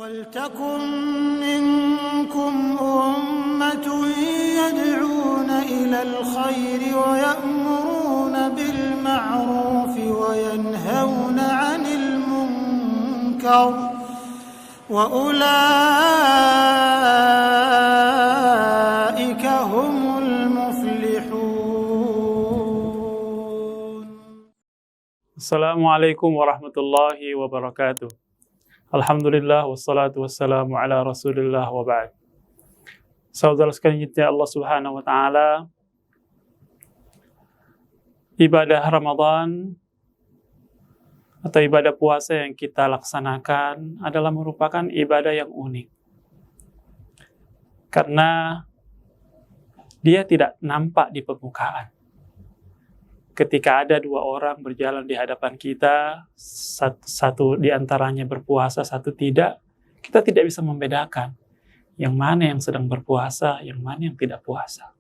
وَلْتَكُنْ مِنْكُمْ أُمَّةٌ يَدْعُونَ إِلَى الْخَيْرِ وَيَأْمُرُونَ بِالْمَعْرُوفِ وَيَنْهَوْنَ عَنِ الْمُنْكَرِ وَأُولَئِكَ هُمُ الْمُفْلِحُونَ. Assalamualaikum warahmatullahi wabarakatuh. Alhamdulillah wassalatu wassalamu ala Rasulillah wa ba'd. Saudara sekalian Allah Subhanahu wa taala, ibadah Ramadan atau ibadah puasa yang kita laksanakan adalah merupakan ibadah yang unik. Karena dia tidak nampak di permukaan. Ketika ada dua orang berjalan di hadapan kita, satu di antaranya berpuasa, satu tidak, kita tidak bisa membedakan yang mana yang sedang berpuasa, yang mana yang tidak puasa.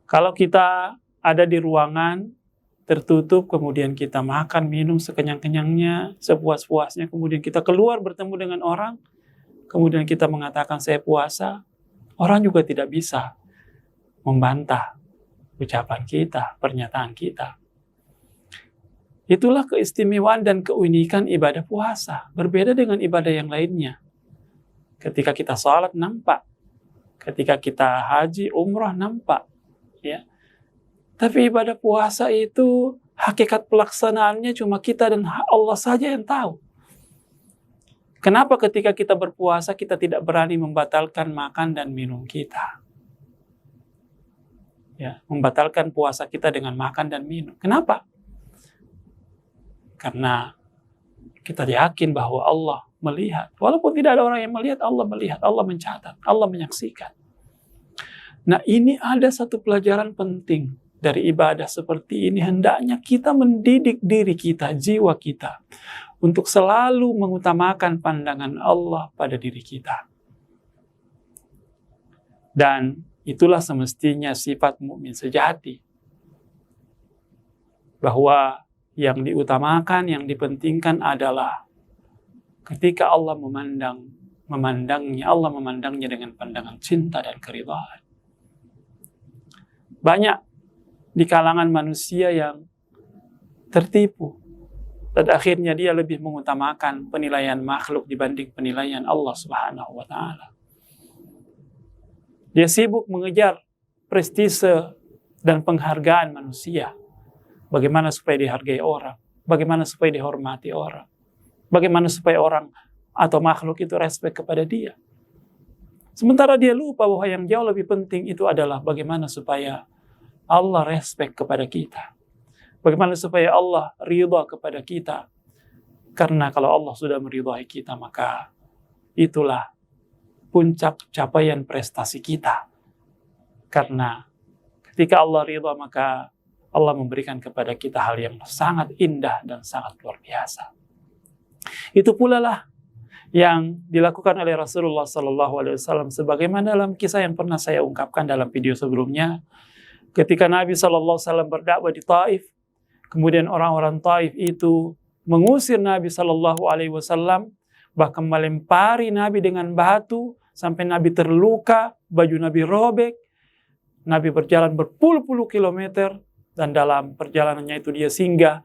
Kalau kita ada di ruangan tertutup, kemudian kita makan, minum sekenyang-kenyangnya, sepuas-puasnya, kemudian kita keluar bertemu dengan orang, kemudian kita mengatakan saya puasa, orang juga tidak bisa membantah ucapan kita, pernyataan kita. Itulah keistimewaan dan keunikan ibadah puasa. Berbeda dengan ibadah yang lainnya. Ketika kita sholat nampak. Ketika kita haji, umrah nampak. Ya. Tapi ibadah puasa itu hakikat pelaksanaannya cuma kita dan Allah saja yang tahu. Kenapa ketika kita berpuasa kita tidak berani membatalkan makan dan minum kita? Ya, membatalkan puasa kita dengan makan dan minum. Kenapa? Karena kita yakin bahwa Allah melihat. Walaupun tidak ada orang yang melihat, Allah melihat, Allah mencatat, Allah menyaksikan. Nah, ini ada satu pelajaran penting dari ibadah seperti ini. Hendaknya kita mendidik diri kita, jiwa kita, untuk selalu mengutamakan pandangan Allah pada diri kita. Dan itulah semestinya sifat mukmin sejati. Bahwa yang diutamakan, yang dipentingkan adalah ketika Allah memandangnya, Allah memandangnya dengan pandangan cinta dan keridhaan. Banyak di kalangan manusia yang tertipu. Dan akhirnya dia lebih mengutamakan penilaian makhluk dibanding penilaian Allah Subhanahu wa taala. Dia sibuk mengejar prestise dan penghargaan manusia. Bagaimana supaya dihargai orang. Bagaimana supaya dihormati orang. Bagaimana supaya orang atau makhluk itu respek kepada dia. Sementara dia lupa bahwa yang jauh lebih penting itu adalah bagaimana supaya Allah respek kepada kita. Bagaimana supaya Allah ridha kepada kita. Karena kalau Allah sudah meridhai kita, maka itulah puncak capaian prestasi kita. Karena ketika Allah ridha, maka Allah memberikan kepada kita hal yang sangat indah dan sangat luar biasa. Itu pula lah yang dilakukan oleh Rasulullah SAW, sebagaimana dalam kisah yang pernah saya ungkapkan dalam video sebelumnya. Ketika Nabi SAW berdakwah di Taif, kemudian orang-orang Taif itu mengusir Nabi SAW, bahkan melempari Nabi dengan batu, sampai Nabi terluka, baju Nabi robek. Nabi berjalan berpuluh-puluh kilometer, dan dalam perjalanannya itu dia singgah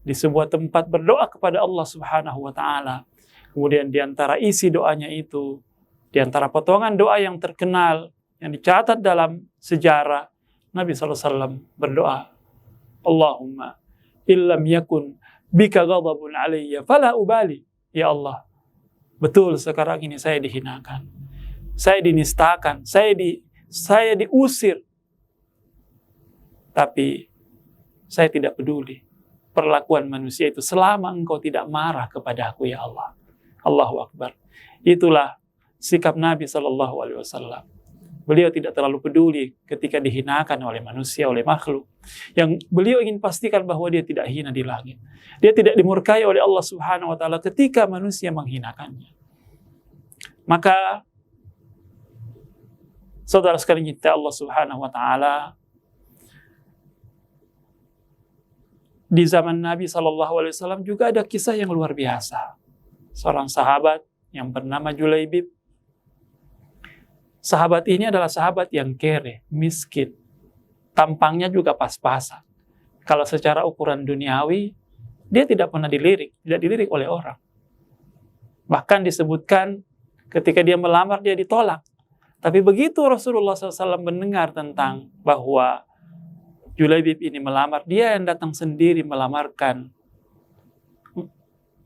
di sebuah tempat berdoa kepada Allah Subhanahu wa taala. Kemudian di antara isi doanya itu, di antara potongan doa yang terkenal yang dicatat dalam sejarah, Nabi SAW berdoa, Allahumma illam yakun bika ghadabun alayya fala ubali. Ya Allah, betul sekarang ini saya dihinakan, saya dinistakan, saya diusir. Tapi saya tidak peduli perlakuan manusia itu selama engkau tidak marah kepada aku, ya Allah. Allahu Akbar. Itulah sikap Nabi SAW. Beliau tidak terlalu peduli ketika dihinakan oleh manusia, oleh makhluk. Yang beliau ingin pastikan bahwa dia tidak hina di langit. Dia tidak dimurkai oleh Allah Subhanahu wa taala ketika manusia menghinakannya. Maka saudara sekalian kita, Allah Subhanahu wa taala di zaman Nabi SAW juga ada kisah yang luar biasa. Seorang sahabat yang bernama Julaibib. Sahabat ini adalah sahabat yang kere, miskin. Tampangnya juga pas-pasan. Kalau secara ukuran duniawi, dia tidak pernah dilirik oleh orang. Bahkan disebutkan ketika dia melamar, dia ditolak. Tapi begitu Rasulullah SAW mendengar tentang bahwa Julaibib ini melamar, dia yang datang sendiri melamarkan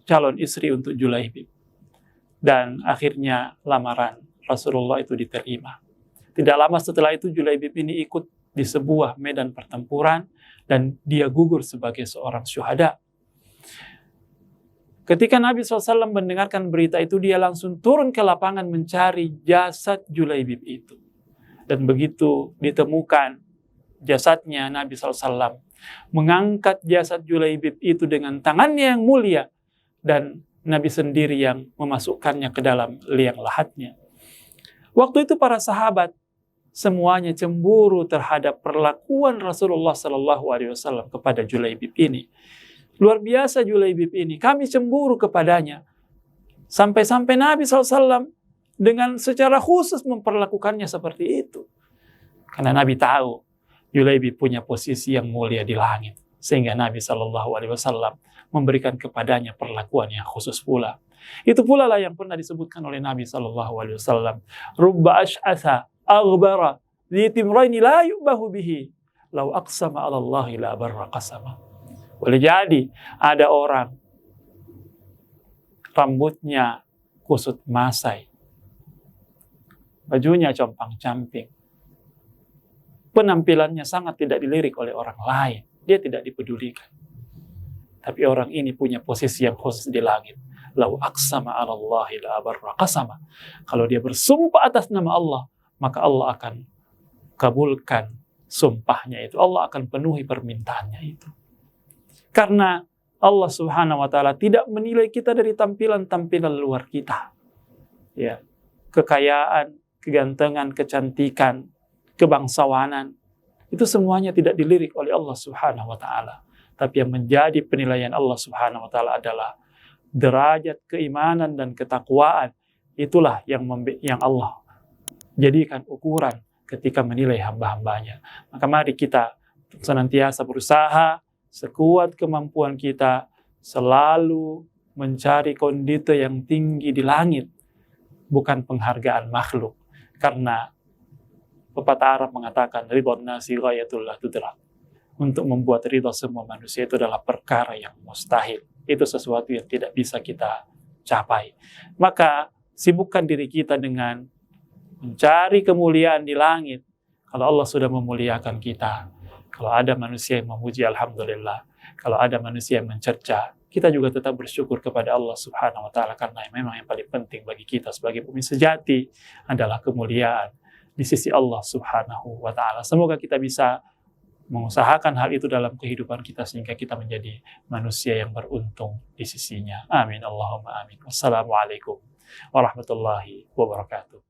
calon istri untuk Julaibib. Dan akhirnya lamaran Rasulullah itu diterima. Tidak lama setelah itu Julaibib ini ikut di sebuah medan pertempuran dan dia gugur sebagai seorang syuhada. Ketika Nabi SAW mendengarkan berita itu, dia langsung turun ke lapangan mencari jasad Julaibib itu. Dan begitu ditemukan jasadnya, Nabi SAW mengangkat jasad Julaibib itu dengan tangannya yang mulia, dan Nabi sendiri yang memasukkannya ke dalam liang lahatnya. Waktu itu para sahabat semuanya cemburu terhadap perlakuan Rasulullah SAW kepada Julaibib ini. Luar biasa Julaibib ini, kami cemburu kepadanya. Sampai-sampai Nabi SAW dengan secara khusus memperlakukannya seperti itu. Karena Nabi tahu Julaibib punya posisi yang mulia di langit. Sehingga Nabi SAW memberikan kepadanya perlakuan yang khusus pula. Itu pula lah yang pernah disebutkan oleh Nabi SAW. Rubba ash'atha aghbara dhi timraini la yu'bahu bihi law aqsama 'ala Allahi la barra qasama. Boleh jadi ada orang rambutnya kusut masai, bajunya compang-camping, penampilannya sangat tidak dilirik oleh orang lain, dia tidak dipedulikan. Tapi orang ini punya posisi yang khusus di langit. Lau aqsama 'ala Allahi la barra qasama. Kalau dia bersumpah atas nama Allah, maka Allah akan kabulkan sumpahnya itu. Allah akan penuhi permintaannya itu. Karena Allah Subhanahu wa taala tidak menilai kita dari tampilan-tampilan luar kita. Ya, kekayaan, kegantengan, kecantikan, kebangsawanan, itu semuanya tidak dilirik oleh Allah Subhanahu wa taala. Tapi yang menjadi penilaian Allah Subhanahu wa taala adalah derajat keimanan dan ketakwaan. Itulah yang Allah jadikan ukuran ketika menilai hamba-hambanya. Maka mari kita senantiasa berusaha sekuat kemampuan kita selalu mencari kondite yang tinggi di langit, bukan penghargaan makhluk. Karena pepatah Arab mengatakan ridwan nasi ghayatul la tudrak. Untuk membuat ridha semua manusia itu adalah perkara yang mustahil. Itu sesuatu yang tidak bisa kita capai. Maka sibukkan diri kita dengan mencari kemuliaan di langit. Kalau Allah sudah memuliakan kita, kalau ada manusia yang memuji, alhamdulillah. Kalau ada manusia yang mencerca, kita juga tetap bersyukur kepada Allah Subhanahu wa taala, karena memang yang paling penting bagi kita sebagai mukmin sejati adalah kemuliaan di sisi Allah Subhanahu wa taala. Semoga kita bisa mengusahakan hal itu dalam kehidupan kita sehingga kita menjadi manusia yang beruntung di sisinya. Amin Allahumma amin. Wassalamualaikum warahmatullahi wabarakatuh.